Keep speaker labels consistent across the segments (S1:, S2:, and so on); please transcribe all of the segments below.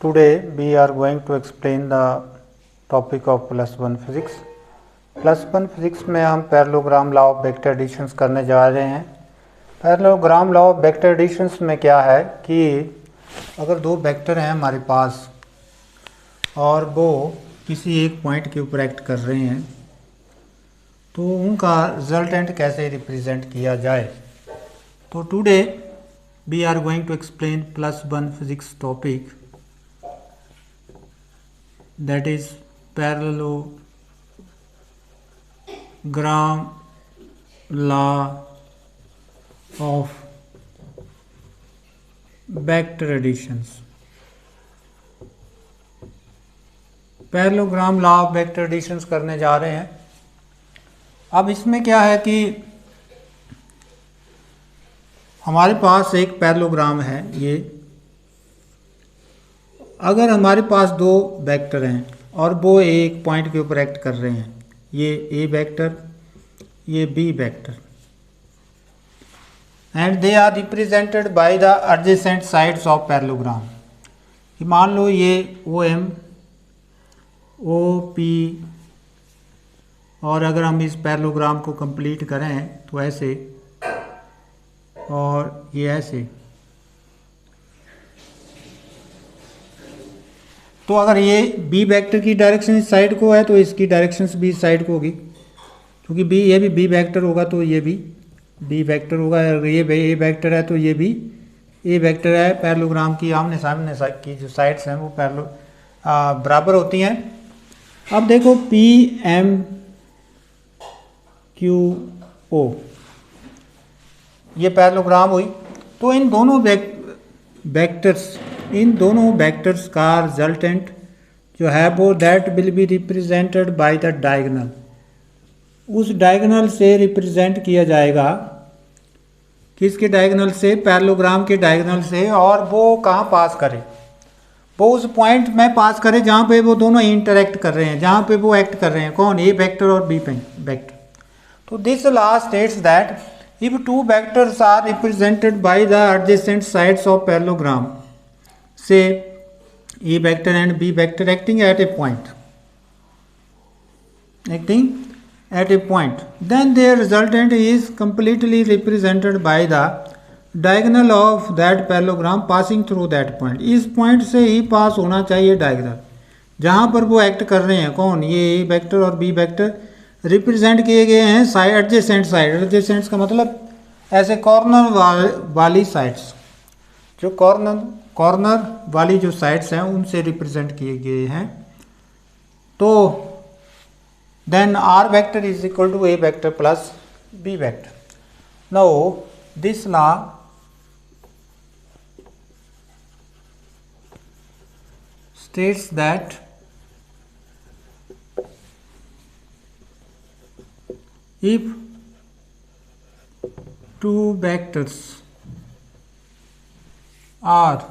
S1: Today we are going to explain the topic of plus one physics. Plus one physics में हम parallelogram law of vector additions करने जा रहे हैं। Parallelogram law of vector additions में क्या है कि अगर दो वेक्टर हैं हमारे पास और वो किसी एक पॉइंट के ऊपर एक्ट कर रहे हैं तो उनका रिजल्टेंट कैसे रिप्रेजेंट किया जाए। तो today we are going to explain plus one physics topic, that is parallelogram law of vector additions। Parallelogram law of vector additions करने जा रहे हैं। अब इसमें क्या है कि हमारे पास एक पैरेललोग्राम है। ये अगर हमारे पास दो वेक्टर हैं और वो एक पॉइंट के ऊपर एक्ट कर रहे हैं, ये ए वेक्टर, ये B vector, and they are represented by the adjacent sides of parallelogram. मान लो ये ओ एम, ओ पी, और अगर हम इस पैरेललोग्राम को कंप्लीट करें तो ऐसे और ये ऐसे। तो अगर ये बी वेक्टर की डायरेक्शन इस साइड को है तो इसकी डायरेक्शन भी इस साइड को होगी, क्योंकि बी ये भी बी वेक्टर होगा तो ये भी बी वेक्टर होगा। अगर ये ए वेक्टर है तो ये भी ए वेक्टर है। पैरेललोग्राम की आमने सामने की जो साइड्स हैं वो बराबर होती हैं। अब देखो पी एम क्यू ओ, ये पैरेललोग्राम हुई। तो इन दोनों वेक्टर्स का रिजल्टेंट जो है वो that will be represented by the diagonal. उस डायगोनल से रिप्रेजेंट किया जाएगा, किसके डायगोनल से? पैरेललोग्राम के डायगोनल से। और वो कहाँ पास करे? वो उस पॉइंट में पास करे जहाँ पे वो दोनों इंटरेक्ट कर रहे हैं, जहाँ पे वो एक्ट कर रहे हैं। कौन? ए वेक्टर और बी वेक्टर। तो this law states that if two vectors are represented by the adjacent sides of parallelogram, say A vector and B vector acting at a point, then their resultant is completely represented by the diagonal of that parallelogram passing through that point। इस point से ही पास होना चाहिए diagonal जहाँ पर वो act कर रहे हैं। कौन? ये ए वेक्टर और बी वेक्टर रिप्रेजेंट किए गए हैं साइड, एडजेसेंट साइड। एडजेसेंट का मतलब ऐसे कॉर्नर वाली साइड्स, जो कॉर्नर वाली जो साइड्स हैं उनसे रिप्रेजेंट किए गए हैं। तो then R vector is equal to A vector plus B vector. Now this law states that if two vectors are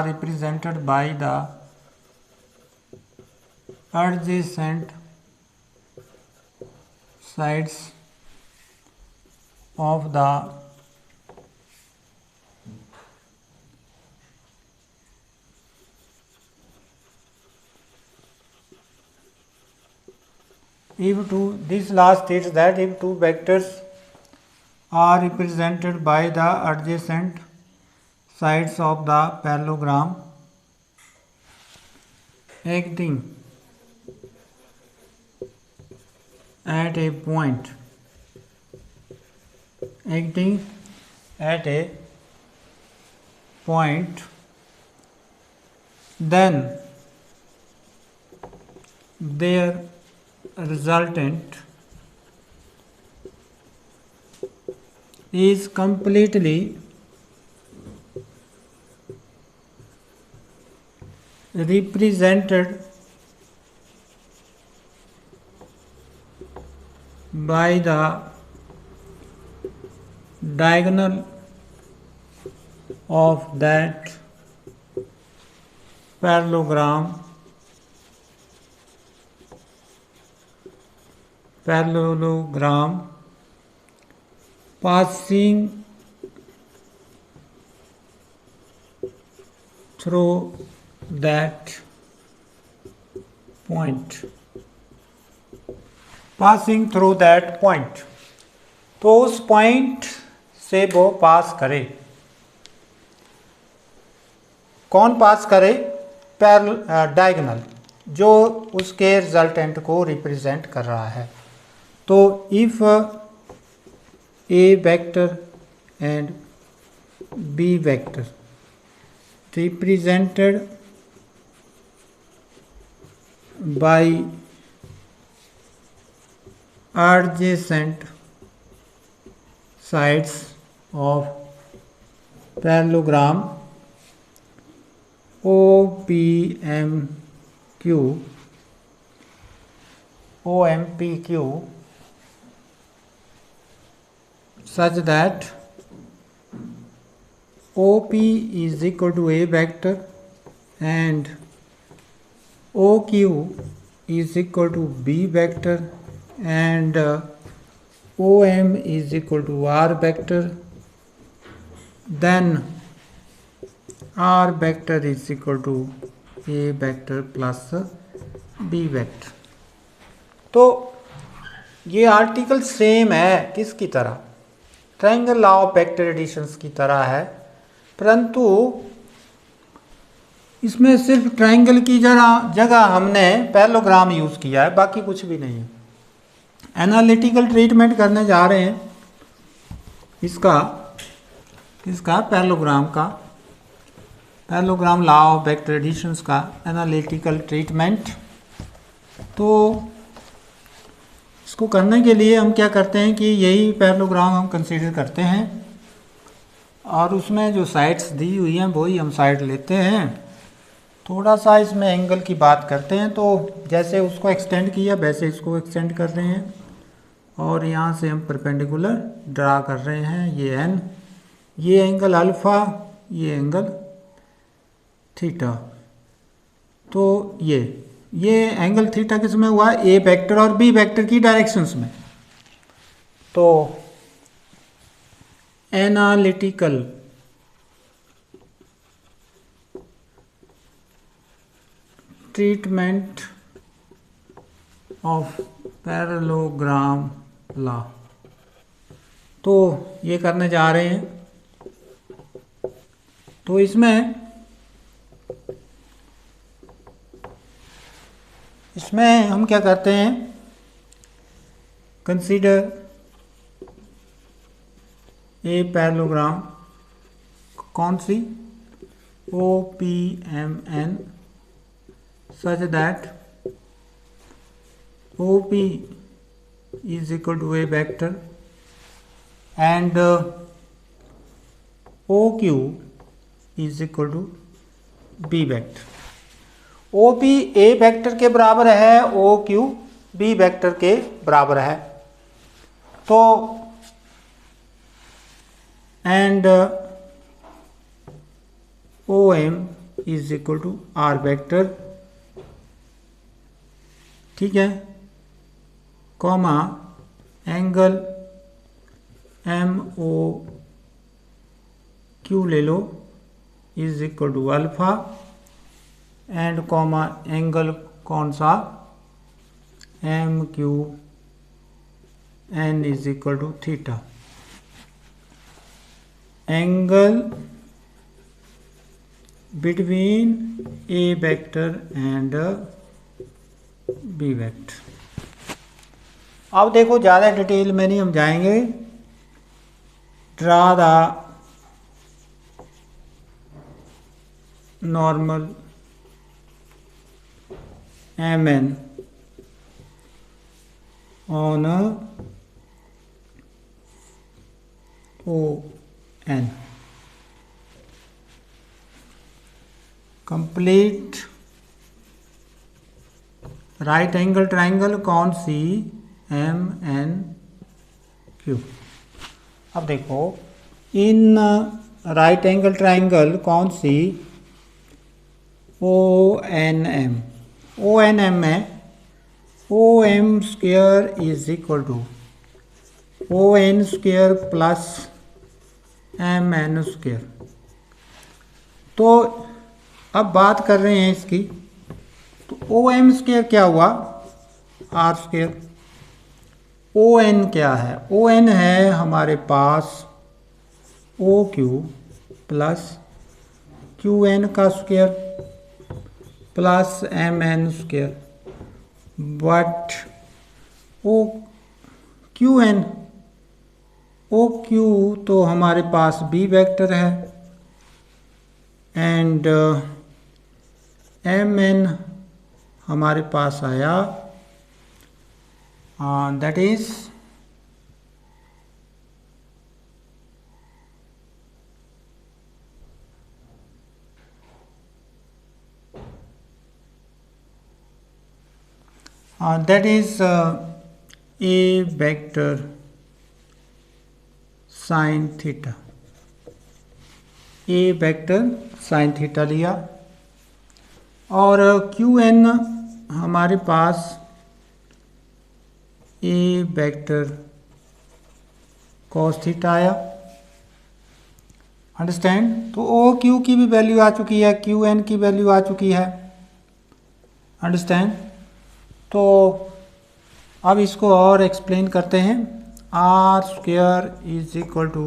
S1: represented by the adjacent sides of the this law states that if two vectors are represented by the adjacent sides of the parallelogram acting at a point, then their resultant is completely represented by the diagonal of that parallelogram parallelogram passing through that point, passing through that point, तो उस point से वो पास करे। कौन पास करे? Diagonal, जो उसके resultant को रिप्रेजेंट कर रहा है। तो if A vector and B vector represented by adjacent sides of parallelogram OPQ such that OP is equal to A vector and OQ is equal to B vector and OM is equal to R vector, then R vector is equal to A vector plus B vector। तो ये article same है किसकी तरह? Triangle law of vector additions की तरह है, परंतु इसमें सिर्फ ट्रायंगल की जगह हमने पैरेललोग्राम यूज़ किया है, बाकी कुछ भी नहीं है। एनालिटिकल ट्रीटमेंट करने जा रहे हैं इसका parallelogram law of vector additions का एनालिटिकल ट्रीटमेंट। तो इसको करने के लिए हम क्या करते हैं कि यही पैरेललोग्राम हम कंसीडर करते हैं और उसमें जो साइड्स दी हुई हैं वही हम साइड लेते हैं। थोड़ा सा इसमें एंगल की बात करते हैं, तो जैसे उसको एक्सटेंड किया वैसे इसको एक्सटेंड कर रहे हैं और यहाँ से हम परपेंडिकुलर ड्रा कर रहे हैं। ये एन, ये एंगल अल्फ़ा, ये एंगल थीटा। तो ये एंगल थीटा किस में हुआ? ए वेक्टर और बी वेक्टर की डायरेक्शंस में। तो analytical treatment of parallelogram law, तो ये करने जा रहे हैं। तो इसमें हम क्या करते हैं? कंसीडर ए पैरेललोग्राम, कौन सी? OPMN such that OP is equal to A vector and OQ is equal to B vector। OP A vector के बराबर है, OQ B वेक्टर के बराबर है। तो and OM is equal to R vector, ठीक है, कॉमा एंगल MOQ ले लो is equal to alpha and comma angle कौन सा? MQN is equal to theta. Angle between A vector and B vector. अब देखो, ज़्यादा डिटेल में नहीं हम जाएंगे। Draw the normal MN on ON। Complete right angle triangle कौन सी? MNQ। अब देखो, इन राइट एंगल ट्राइंगल कौन सी? ONM। ONM में O M square is equal to O N square plus M N square. तो अब बात कर रहे हैं इसकी, तो ओ एम स्क्वेयर क्या हुआ, आर स्क्वेयर। ओ एन क्या है, ओ एन है हमारे पास O Q plus Q N का square plus M N square, but O Q N, O Q तो हमारे पास बी वेक्टर है एंड एम एन हमारे पास आया that is A vector sine theta, A vector sine theta लिया और क्यू एन हमारे पास ए वेक्टर कॉस थीटा आया। अंडरस्टैंड। तो ओ क्यू की भी वैल्यू आ चुकी है, क्यू एन की वैल्यू आ चुकी है। अंडरस्टैंड। तो अब इसको और एक्सप्लेन करते हैं। R square is equal to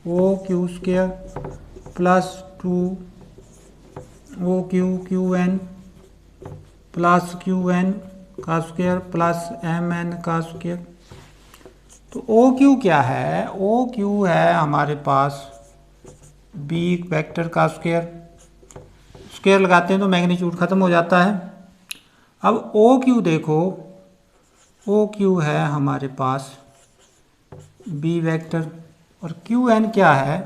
S1: O Q square plus 2 O Q Q N plus Q N का स्क्वेयर प्लस एम एन का स्क्वेयर। तो ओ क्यू क्या है, ओ क्यू है हमारे पास बी वेक्टर का स्क्वेयर, स्क्वेयर लगाते हैं तो मैग्नीट्यूड खत्म हो जाता है। अब ओ क्यू देखो, ओ क्यू है हमारे पास बी वेक्टर और क्यू एन क्या है,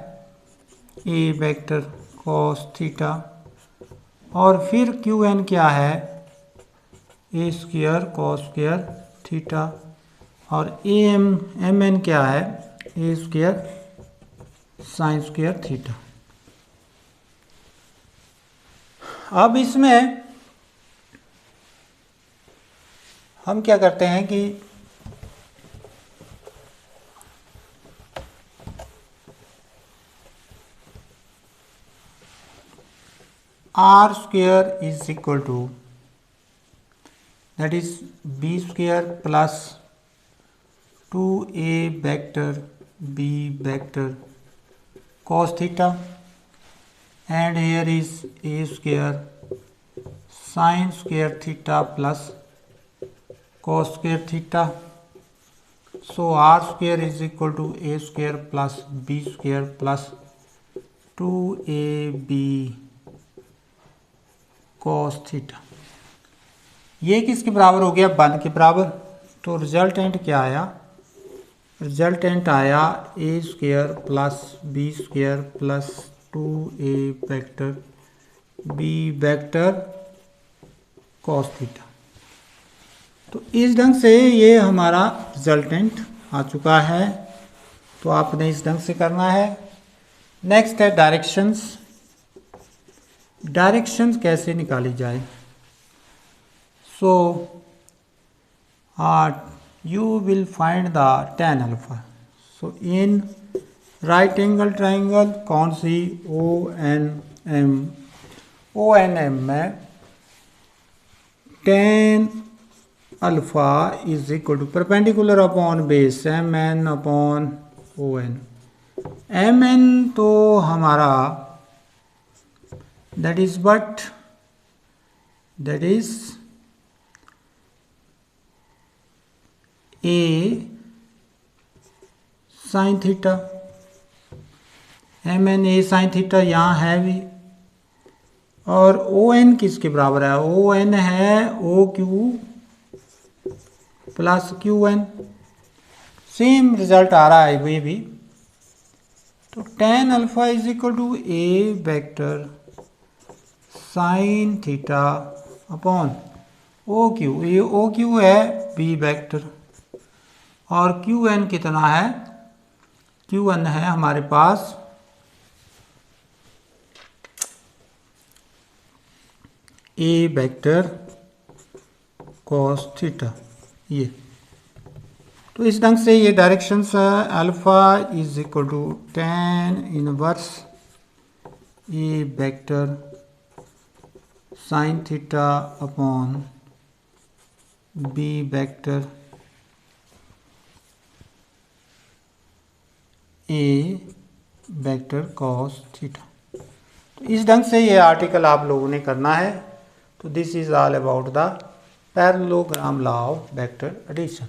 S1: ए वेक्टर कॉस थीटा, और फिर क्यू एन क्या है, A square cos square theta, और ए एम एन क्या है, A square sine square theta. अब इसमें हम क्या करते हैं कि R square is equal to that is B square plus 2a vector b vector cos theta and here is a square sin square theta plus cos square theta. So r square is equal to a square plus b square plus 2ab cos theta। ये किसके बराबर हो गया, 1 के बराबर। तो resultant क्या आया, रिजल्टेंट आया A square plus B square plus 2a vector B vector cos theta. तो इस ढंग से ये हमारा रिजल्टेंट आ चुका है। तो आपने इस ढंग से करना है। नेक्स्ट है डायरेक्शंस। डायरेक्शंस कैसे निकाली जाए। सो you will find the tan alpha. So in right angle triangle कौन सी, O N M में tan alpha is equal to perpendicular upon base M N upon O N। M N तो हमारा that is A sine theta, M N A sine theta यहाँ है भी, और O N किसके बराबर है, ओ एन है O Q plus Q N. Same result आ रहा है ये भी। तो tan alpha is equal to A vector sine theta upon O Q, ये ओ क्यू है बी वेक्टर, और क्यू एन कितना है, क्यू एन है हमारे पास ए वेक्टर कॉस थीटा। ये। तो इस ढंग से ये directions alpha is equal to tan inverse A vector sine theta upon B vector A vector cos theta. तो इस ढंग से ये आर्टिकल आप लोगों ने करना है। तो this is all about the parallelogram law of vector addition.